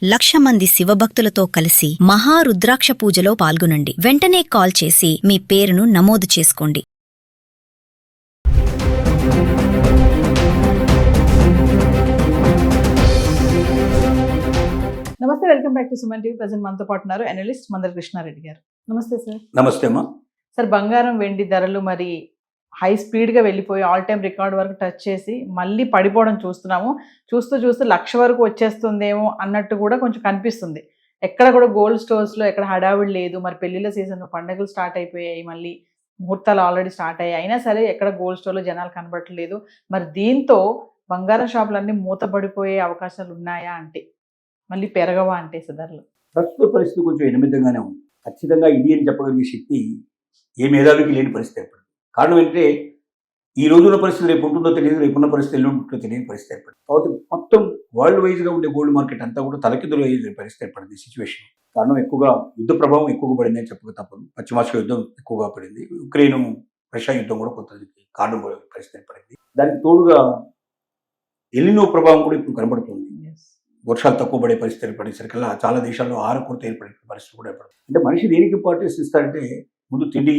1,00,000 మంది శివభక్తులతో కలిసి మహారుద్రాక్ష పూజలో పాల్గొనండి. వెంటనే కాల్ చేసి మీ పేరును నమోదు చేసుకోండి. నమస్తే, welcome back to Suman TV. Present మనతో పాటు ఉన్నారు అనలిస్ట్ మందర కృష్ణారెడ్డి గారు. నమస్తే సార్. నమస్తే అమ్మా. సార్, బంగారం వెండి ధరలు మరి హై స్పీడ్గా వెళ్ళిపోయి ఆల్ టైమ్ రికార్డ్ వరకు టచ్ చేసి మళ్ళీ పడిపోవడం చూస్తున్నాము. చూస్తూ 1,00,000 వరకు వచ్చేస్తుందేమో అన్నట్టు కూడా కొంచెం కనిపిస్తుంది. ఎక్కడ కూడా గోల్డ్ స్టోర్స్లో ఎక్కడ హడావిడి లేదు. మరి పెళ్లిళ్ళ సీజన్, పండుగలు స్టార్ట్ అయిపోయాయి, మళ్ళీ ముహూర్తాలు ఆల్రెడీ స్టార్ట్ అయ్యాయి. అయినా సరే ఎక్కడ గోల్డ్ స్టోర్లో జనాలు కనబడట్లేదు. మరి దీంతో బంగారం షాపులన్నీ మూతపడిపోయే అవకాశాలు ఉన్నాయా అంటే, మళ్ళీ పెరగవా అంటే ధరలు? ప్రస్తుత పరిస్థితి కొంచెం ఎనిమిదంగానే ఉంది. ఖచ్చితంగా ఇది అని చెప్పగలిగే శక్తి ఏ మేధావికి లేని పరిస్థితి ఏర్పడింది. కారణం ఏంటంటే ఈ రోజున్న పరిస్థితి రేపు ఉంటుందో తెలియదు, రేపున్న పరిస్థితి ఎల్లు ఉంటుందో తెలియని పరిస్థితి ఏర్పడింది. కాబట్టి మొత్తం వరల్డ్ వైజ్గా ఉండే గోల్డ్ మార్కెట్ అంతా కూడా తలకిందులు అయ్యే పరిస్థితి ఏర్పడింది సిచ్యువేషన్. కారణం ఎక్కువగా యుద్ధ ప్రభావం ఎక్కువగా పడింది అని చెప్పక తప్పదు. పశ్చిమాసియా యుద్ధం ఎక్కువగా పడింది, ఉక్రెయిన్ రష్యా యుద్ధం కూడా కొంత కారణం పరిస్థితి ఏర్పడింది. దానికి తోడుగా ఎల్నినో ప్రభావం కూడా ఇప్పుడు కనబడుతుంది. వర్షాలు తక్కువ పడే పరిస్థితి ఏర్పడేసరికల్లా చాలా దేశాల్లో ఆహార కొరత ఏర్పడే పరిస్థితి కూడా ఏర్పడుతుంది. అంటే మనిషి దేనికి ఇంపార్టెన్స్ ఇస్తారంటే ముందు తిండి,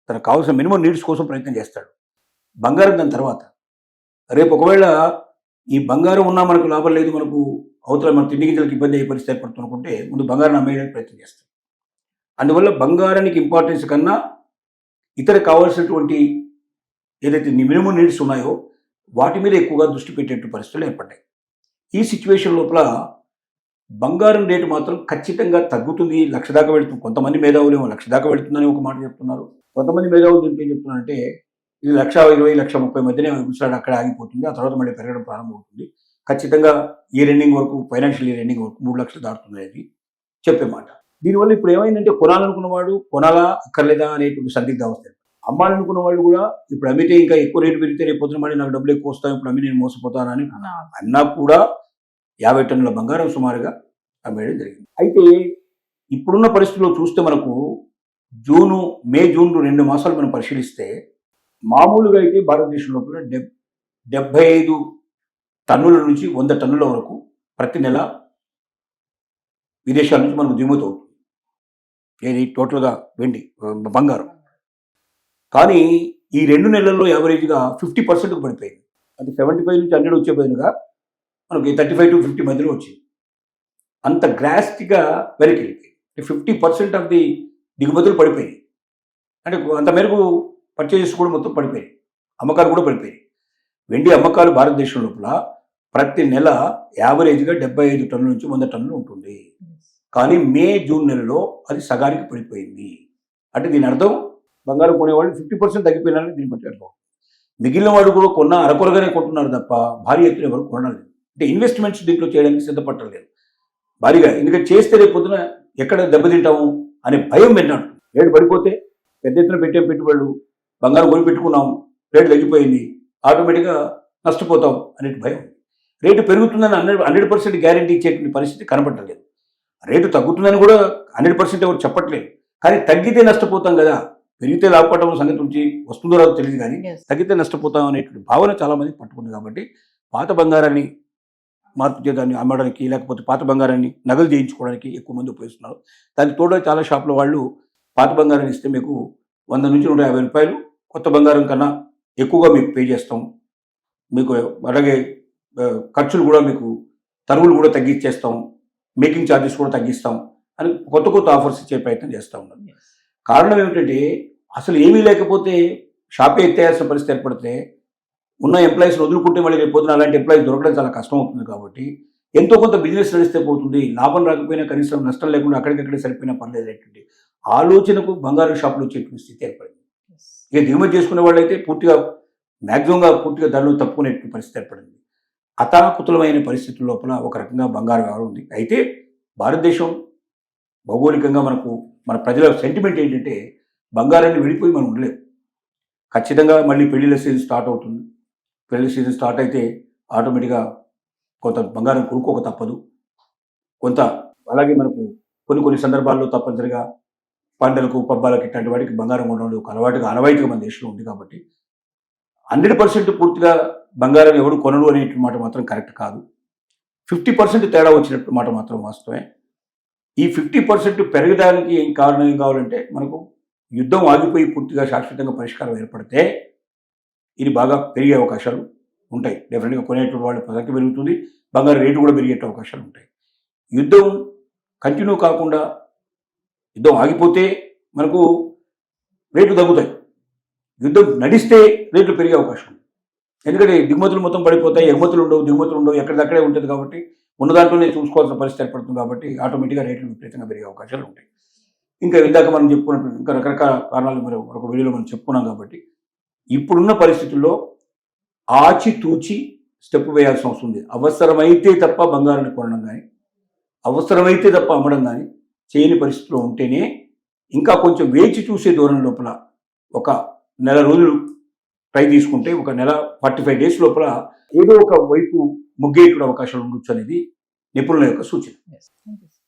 తనకు కావాల్సిన మినిమం నీడ్స్ కోసం ప్రయత్నం చేస్తాడు. బంగారం దాని తర్వాత. రేపు ఒకవేళ ఈ బంగారం ఉన్నా మనకు లాభం లేదు, మనకు అవతల మన తిండి గింజలకు ఇబ్బంది అయ్యే పరిస్థితి ఏర్పడుతుంది అనుకుంటే ముందు బంగారం అమ్మేయడానికి ప్రయత్నం చేస్తాడు. అందువల్ల బంగారానికి ఇంపార్టెన్స్ కన్నా ఇతర కావాల్సినటువంటి ఏదైతే మినిమం నీడ్స్ ఉన్నాయో వాటి మీద ఎక్కువగా దృష్టి పెట్టేటువంటి పరిస్థితులు ఏర్పడ్డాయి. ఈ సిచ్యువేషన్ లోపల బంగారం రేటు మాత్రం ఖచ్చితంగా తగ్గుతుంది, 1,00,000 దాకా వెళుతుంది. కొంతమంది మేధావులు ఏమో 1,00,000 దాకా వెళుతుందని ఒక మాట చెప్తున్నారు. కొంతమంది మేధావులు దీంట్లో ఏం చెప్తున్నారంటే ఇది 1,20,000, 1,30,000 మధ్యనే విషయాలు అక్కడ ఆగిపోతుంది, ఆ తర్వాత మళ్ళీ పెరగడం ప్రారంభమవుతుంది. ఖచ్చితంగా ఇయర్ ఎండింగ్ వరకు, ఫైనాన్షియల్ ఇయర్ ఎండింగ్ వరకు 3,00,000 దాటుతుంది అనేది చెప్పే మాట. దీనివల్ల ఇప్పుడు ఏమైందంటే కొనాలనుకున్నవాడు కొనాలా అక్కర్లేదా అనేటువంటి సందిగ్ధావస్థ. అమ్మాలనుకున్న వాళ్ళు కూడా ఇప్పుడు అమ్మితే ఇంకా ఎక్కువ రేటు పెరిగితే రేపు పొద్దున మళ్ళీ నాకు డబ్బులు ఎక్కువ వస్తాయి, ఇప్పుడు అమ్మి నేను మోసపోతానని అన్నా కూడా 50 టన్నుల బంగారం సుమారుగా అమ్మేయడం జరిగింది. అయితే ఇప్పుడున్న పరిస్థితుల్లో చూస్తే మనకు మే జూన్ 2 మాసాలు మనం పరిశీలిస్తే మామూలుగా అయితే భారతదేశం లోపల 75 టన్నుల నుంచి 100 టన్నుల వరకు ప్రతి నెల విదేశాల నుంచి మనకు దిగుమతి అవుతుంది. ఏది టోటల్గా వెండి బంగారం. కానీ ఈ 2 నెలల్లో యావరేజ్గా 50% పడిపోయింది. అంటే 75 నుంచి 100 వచ్చే బదులుగా మనకి 35 to 50 మధ్యలో వచ్చింది. అంత గ్రాస్టిక్గా వెనక్కి వెళ్ళిపోయింది. 50% ఆఫ్ ది దిగుమతులు పడిపోయాయి. అంటే అంత మేరకు పర్చేజెస్ కూడా మొత్తం పడిపోయాయి, అమ్మకాలు కూడా పడిపోయాయి. వెండి అమ్మకాలు భారతదేశం లోపల ప్రతి నెల యావరేజ్గా 75 టన్నుల నుంచి 100 టన్నులు ఉంటుంది. కానీ మే జూన్ నెలలో అది సగానికి పడిపోయింది. అంటే దీని అర్థం బంగారం కొనేవాళ్ళు 50% తగ్గిపోయినారని దీన్ని బట్టి అర్థం. మిగిలిన వాడు కూడా కొన్న అరకొరగానే కొంటున్నారు తప్ప భారీ ఎత్తున ఎవరు కొనలేదు. అంటే ఇన్వెస్ట్మెంట్స్ దీంట్లో చేయడానికి సిద్ధపట్టలేదు భారీగా. ఎందుకంటే చేస్తే రేపు పొద్దున ఎక్కడ దెబ్బతింటాము అనే భయం విన్నాడు. రేటు పడిపోతే పెద్ద ఎత్తున పెట్టే పెట్టుబడులు, బంగారం కొని పెట్టుకున్నాం, రేటు తగ్గిపోయింది, ఆటోమేటిక్గా నష్టపోతాం అనే భయం. రేటు పెరుగుతుందని 100% గ్యారంటీ ఇచ్చేటువంటి పరిస్థితి కనబడలేదు. రేటు తగ్గుతుందని కూడా 100% ఎవరు చెప్పట్లేదు. కానీ తగ్గితే నష్టపోతాం కదా, పెరిగితే లాభపడడం సంగతి నుంచి వస్తుందో రాదో తెలియదు, కానీ తగ్గితే నష్టపోతాం అనేటువంటి భావన చాలామంది పట్టుకుంది. కాబట్టి పాత బంగారాన్ని మార్పు చేయడాన్ని అమ్మడానికి, లేకపోతే పాత బంగారాన్ని నగలు చేయించుకోవడానికి ఎక్కువ మంది ఉపయోగిస్తున్నారు. దానికి తోడు చాలా షాపుల వాళ్ళు పాత బంగారాన్ని ఇస్తే మీకు 100 నుంచి 150 రూపాయలు కొత్త బంగారం కన్నా ఎక్కువగా మీకు పే చేస్తాం, మీకు అలాగే ఖర్చులు కూడా మీకు తరుగులు కూడా తగ్గించేస్తాం, మేకింగ్ ఛార్జెస్ కూడా తగ్గిస్తాం అని కొత్త ఆఫర్స్ ఇచ్చే ప్రయత్నం చేస్తూ ఉన్నారు. కారణం ఏమిటంటే అసలు ఏమీ లేకపోతే షాపే ఎత్తేయాల్సిన పరిస్థితి ఏర్పడితే ఉన్న ఎంప్లాయీస్ వదులుకుంటే మళ్ళీ రేపు పొద్దున అలాంటి ఎంప్లాయీస్ దొరకడం చాలా కష్టం అవుతుంది. కాబట్టి ఎంతో కొంత బిజినెస్ నడిస్తే పోతుంది, లాభం రాకపోయినా కనీసం నష్టం లేకుండా అక్కడికక్కడే సరిపోయినా పర్లేదనేటువంటి ఆలోచనకు బంగారు షాపులు వచ్చేటువంటి స్థితి ఏర్పడింది. ఇక దిగుమతి చేసుకునే వాళ్ళు అయితే పూర్తిగా ధరలు తప్పుకునేటువంటి పరిస్థితి ఏర్పడింది. అతాకుతులమైన పరిస్థితుల లోపల ఒక రకంగా బంగారు వ్యవహారం ఉంది. అయితే భారతదేశం భౌగోళికంగా మన ప్రజల సెంటిమెంట్ ఏంటంటే బంగారాన్ని విడిపోయి మనం ఉండలేము. ఖచ్చితంగా మళ్ళీ పెళ్లిళ్ళ సీజన్ స్టార్ట్ అవుతుంది. పెళ్లి సీజన్ స్టార్ట్ అయితే ఆటోమేటిక్గా కొంత బంగారం కొనుక్కోక తప్పదు. కొంత అలాగే మనకు కొన్ని సందర్భాల్లో తప్పనిసరిగా పంటలకు, పబ్బాలకు ఇట్లాంటి వాటికి బంగారం కొనడం ఒక అలవాటుగా మన దేశంలో ఉంది. కాబట్టి 100% పూర్తిగా బంగారం ఎవడు కొనడు అనేటువంటి మాట మాత్రం కరెక్ట్ కాదు. 50% తేడా వచ్చినట్టు మాట మాత్రం వాస్తవమే. ఈ 50% పెరగడానికి ఏం కారణం ఏం కావాలంటే మనకు యుద్ధం ఆగిపోయి పూర్తిగా శాశ్వతంగా పరిష్కారం ఏర్పడితే ఇది బాగా పెరిగే అవకాశాలు ఉంటాయి. డెఫినెట్గా కొనేటువంటి వాళ్ళ సంఖ్య పెరుగుతుంది, బంగారు రేటు కూడా పెరిగే అవకాశాలు ఉంటాయి. యుద్ధం కంటిన్యూ కాకుండా యుద్ధం ఆగిపోతే మనకు రేట్లు తగ్గుతాయి, యుద్ధం నడిస్తే రేట్లు పెరిగే అవకాశం ఉంది. ఎందుకంటే దిగుమతులు మొత్తం పడిపోతాయి, ఎగుమతులు ఉండవు, దిగుమతులు ఉండవు, ఎక్కడిదక్కడే ఉంటుంది కాబట్టి ఉన్న దాంట్లోనే చూసుకోవాల్సిన పరిస్థితి ఏర్పడుతుంది. కాబట్టి ఆటోమేటిక్గా రేట్లు విపరీతంగా పెరిగే అవకాశాలు ఉంటాయి. ఇంకా ఇందాక మనం చెప్పుకున్నట్టు ఇంకా రకరకాల కారణాలు మరి ఒక వీడియోలో మనం చెప్పుకున్నాం. కాబట్టి ఇప్పుడున్న పరిస్థితుల్లో ఆచితూచి స్టెప్ వేయాల్సిన అవసరం ఉంది. అవసరమైతే తప్ప బంగారాన్ని కొనడం కానీ, అవసరమైతే తప్ప అమ్మడం కానీ చేయని పరిస్థితిలో ఉంటేనే, ఇంకా కొంచెం వేచి చూసే ధోరణి లోపల ఒక నెల రోజులు ట్రై తీసుకుంటే, ఒక నెల 45 days లోపల ఏదో ఒక వైపు మొగ్గేయడం అవకాశాలు ఉండొచ్చు అనేది నిపుణుల యొక్క సూచన. Yes. Thank you.